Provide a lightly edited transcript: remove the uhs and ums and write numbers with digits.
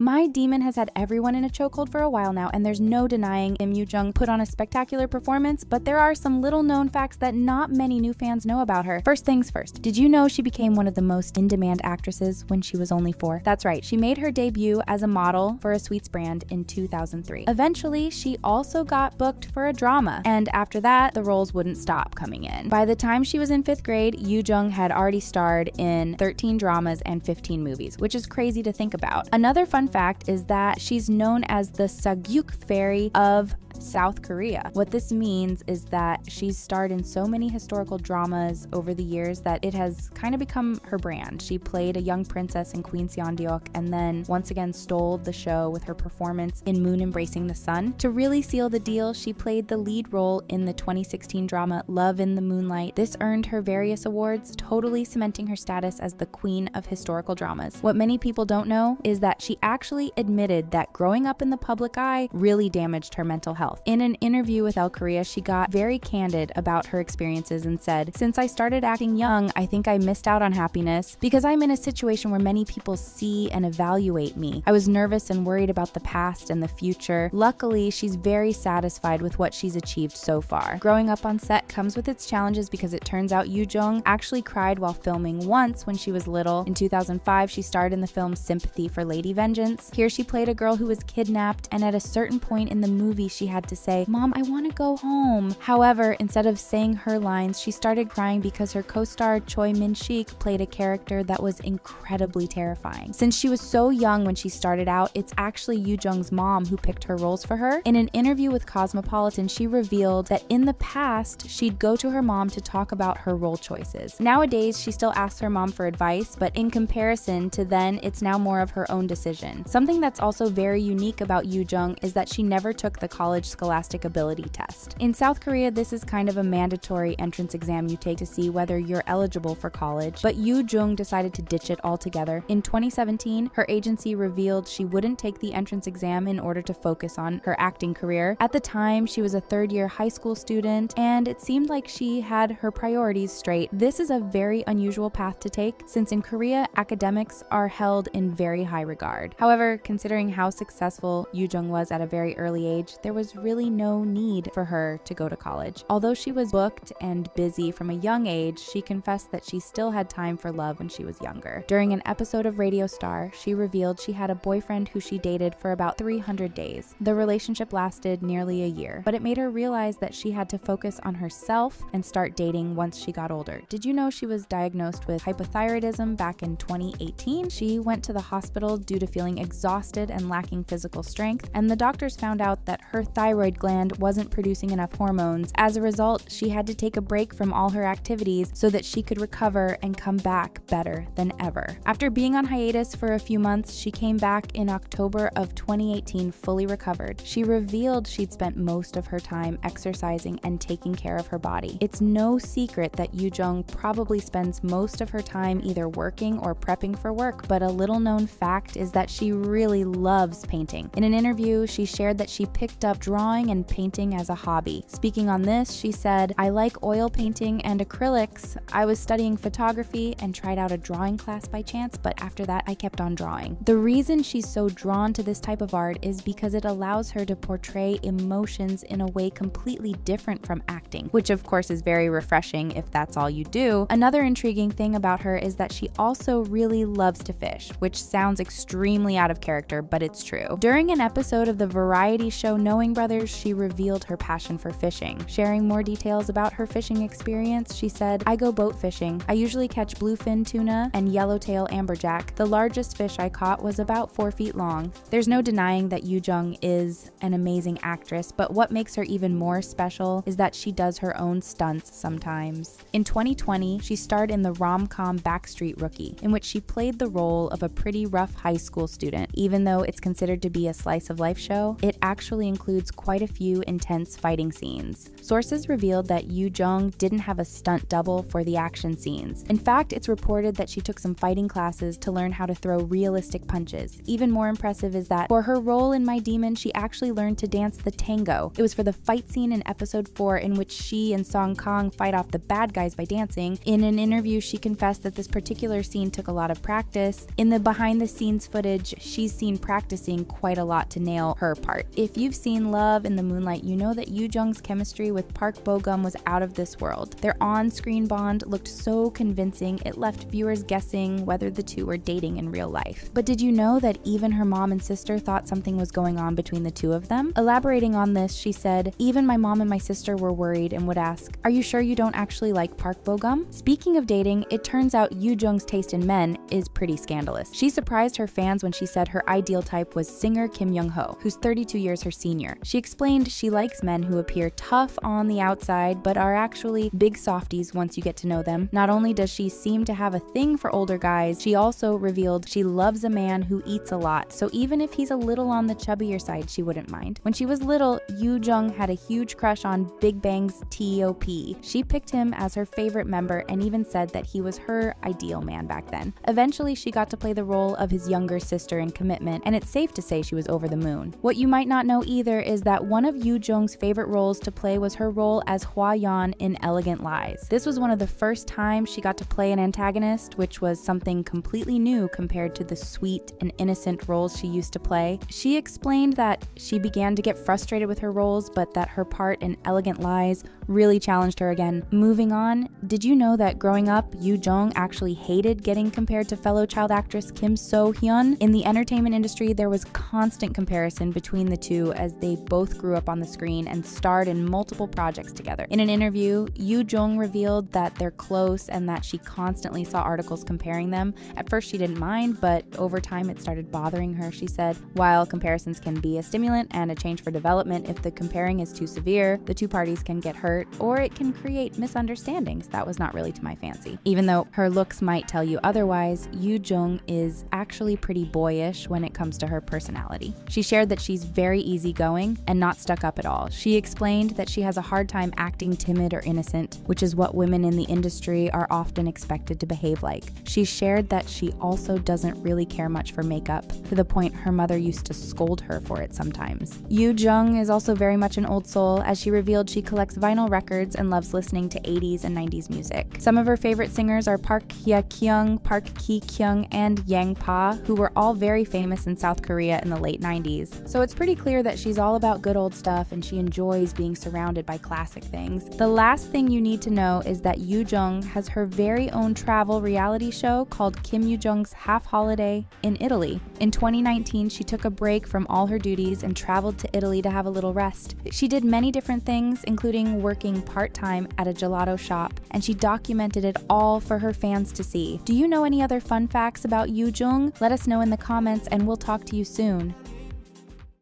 My Demon has had everyone in a chokehold for a while now, and there's no denying Yoo Jung put on a spectacular performance, but there are some little known facts that not many new fans know about her. First things first, did you know she became one of the most in-demand actresses when she was only 4? That's right, she made her debut as a model for a sweets brand in 2003. Eventually, she also got booked for a drama, and after that, the roles wouldn't stop coming in. By the time she was in 5th grade, Yoo Jung had already starred in 13 dramas and 15 movies, which is crazy to think about. Another fun fact is that she's known as the Sagyuk Fairy of South Korea. What this means is that she's starred in so many historical dramas over the years that it has kind of become her brand. She played a young princess in Queen Seondeok and then once again stole the show with her performance in Moon Embracing the Sun. To really seal the deal, she played the lead role in the 2016 drama Love in the Moonlight. This earned her various awards, totally cementing her status as the queen of historical dramas. What many people don't know is that she actually admitted that growing up in the public eye really damaged her mental health. In an interview with Elle Korea, she got very candid about her experiences and said, "Since I started acting young, I think I missed out on happiness because I'm in a situation where many people see and evaluate me. I was nervous and worried about the past and the future. Luckily, she's very satisfied with what she's achieved so far." Growing up on set comes with its challenges because it turns out Yoo Jung actually cried while filming once when she was little. In 2005, she starred in the film Sympathy for Lady Vengeance. Here she played a girl who was kidnapped, and at a certain point in the movie, she had to say, "Mom, I want to go home." However, instead of saying her lines, she started crying because her co-star Choi Min-sik played a character that was incredibly terrifying. Since she was so young when she started out, it's actually Yoo Jung's mom who picked her roles for her. In an interview with Cosmopolitan, she revealed that in the past, she'd go to her mom to talk about her role choices. Nowadays, she still asks her mom for advice, but in comparison to then, it's now more of her own decision. Something that's also very unique about Yoo Jung is that she never took the college scholastic ability test. In South Korea, this is kind of a mandatory entrance exam you take to see whether you're eligible for college, but Yoo Jung decided to ditch it altogether. In 2017, her agency revealed she wouldn't take the entrance exam in order to focus on her acting career. At the time, she was a third-year high school student, and it seemed like she had her priorities straight. This is a very unusual path to take, since in Korea, academics are held in very high regard. However, considering how successful Yoo Jung was at a very early age, there was really no need for her to go to college. Although she was booked and busy from a young age, she confessed that she still had time for love when she was younger. During an episode of Radio Star, she revealed she had a boyfriend who she dated for about 300 days. The relationship lasted nearly a year, but it made her realize that she had to focus on herself and start dating once she got older. Did you know she was diagnosed with hypothyroidism back in 2018? She went to the hospital due to feeling exhausted and lacking physical strength, and the doctors found out that her thyroid gland wasn't producing enough hormones. As a result, she had to take a break from all her activities so that she could recover and come back better than ever. After being on hiatus for a few months, she came back in October of 2018 fully recovered. She revealed she'd spent most of her time exercising and taking care of her body. It's no secret that Yoo Jung probably spends most of her time either working or prepping for work, but a little known fact is that she really loves painting. In an interview, she shared that she picked up drawing and painting as a hobby. Speaking on this, she said, "I like oil painting and acrylics. I was studying photography and tried out a drawing class by chance, but after that I kept on drawing." The reason she's so drawn to this type of art is because it allows her to portray emotions in a way completely different from acting, which of course is very refreshing if that's all you do. Another intriguing thing about her is that she also really loves to fish, which sounds extremely out of character, but it's true. During an episode of the variety show Knowing Brothers, she revealed her passion for fishing. Sharing more details about her fishing experience, she said, "I go boat fishing. I usually catch bluefin tuna and yellowtail amberjack. The largest fish I caught was about 4 feet long." There's no denying that Yoo Jung is an amazing actress, but what makes her even more special is that she does her own stunts sometimes. In 2020, she starred in the rom-com Backstreet Rookie, in which she played the role of a pretty rough high school student. Even though it's considered to be a slice of life show, it actually includes quite a few intense fighting scenes. Sources revealed that Yoo Jung didn't have a stunt double for the action scenes. In fact, it's reported that she took some fighting classes to learn how to throw realistic punches. Even more impressive is that for her role in My Demon, she actually learned to dance the tango. It was for the fight scene in episode 4 in which she and Song Kang fight off the bad guys by dancing. In an interview, she confessed that this particular scene took a lot of practice. In the behind-the-scenes footage, she's seen practicing quite a lot to nail her part. If you've seen Love in the Moonlight, you know that Yoo Jung's chemistry with Park Bo-gum was out of this world. Their on-screen bond looked so convincing, it left viewers guessing whether the two were dating in real life. But did you know that even her mom and sister thought something was going on between the two of them? Elaborating on this, she said, "Even my mom and my sister were worried and would ask, 'Are you sure you don't actually like Park Bo-gum?'" Speaking of dating, it turns out Yoo Jung's taste in men is pretty scandalous. She surprised her fans when she said her ideal type was singer Kim Young-ho, who's 32 years her senior. She explained she likes men who appear tough on the outside but are actually big softies once you get to know them. Not only does she seem to have a thing for older guys, she also revealed she loves a man who eats a lot, so even if he's a little on the chubbier side, she wouldn't mind. When she was little, Yoo Jung had a huge crush on Big Bang's T.O.P. She picked him as her favorite member and even said that he was her ideal man back then. Eventually, she got to play the role of his younger sister in Commitment, and it's safe to say she was over the moon. What you might not know either is that one of Yoo Jung's favorite roles to play was her role as Hwa Yeon in Elegant Lies. This was one of the first times she got to play an antagonist, which was something completely new compared to the sweet and innocent roles she used to play. She explained that she began to get frustrated with her roles, but that her part in Elegant Lies really challenged her again. Moving on, did you know that growing up, Yoo Jung actually hated getting compared to fellow child actress Kim So-hyun? In the entertainment industry, there was constant comparison between the two as they both grew up on the screen and starred in multiple projects together. In an interview, Yoo Jung revealed that they're close and that she constantly saw articles comparing them. At first, she didn't mind, but over time it started bothering her. She said, "While comparisons can be a stimulant and a change for development, if the comparing is too severe, the two parties can get hurt or it can create misunderstandings. That was not really to my fancy." Even though her looks might tell you otherwise, Yoo Jung is actually pretty boyish when it comes to her personality. She shared that she's very easygoing and not stuck up at all. She explained that she has a hard time acting timid or innocent, which is what women in the industry are often expected to behave like. She shared that she also doesn't really care much for makeup, to the point her mother used to scold her for it sometimes. Yoo Jung is also very much an old soul, as she revealed she collects vinyl records and loves listening to 80s and 90s music. Some of her favorite singers are Park Hye-kyung, Park Ki-kyung, and Yang Pa, who were all very famous in South Korea in the late 90s. So it's pretty clear that she's all about good old stuff and she enjoys being surrounded by classic things. The last thing you need to know is that Yoo Jung has her very own travel reality show called Kim Yoo Jung's Half Holiday in Italy. In 2019, she took a break from all her duties and traveled to Italy to have a little rest. She did many different things, including working part-time at a gelato shop, and she documented it all for her fans to see. Do you know any other fun facts about Yoo Jung? Let us know in the comments and we'll talk to you soon.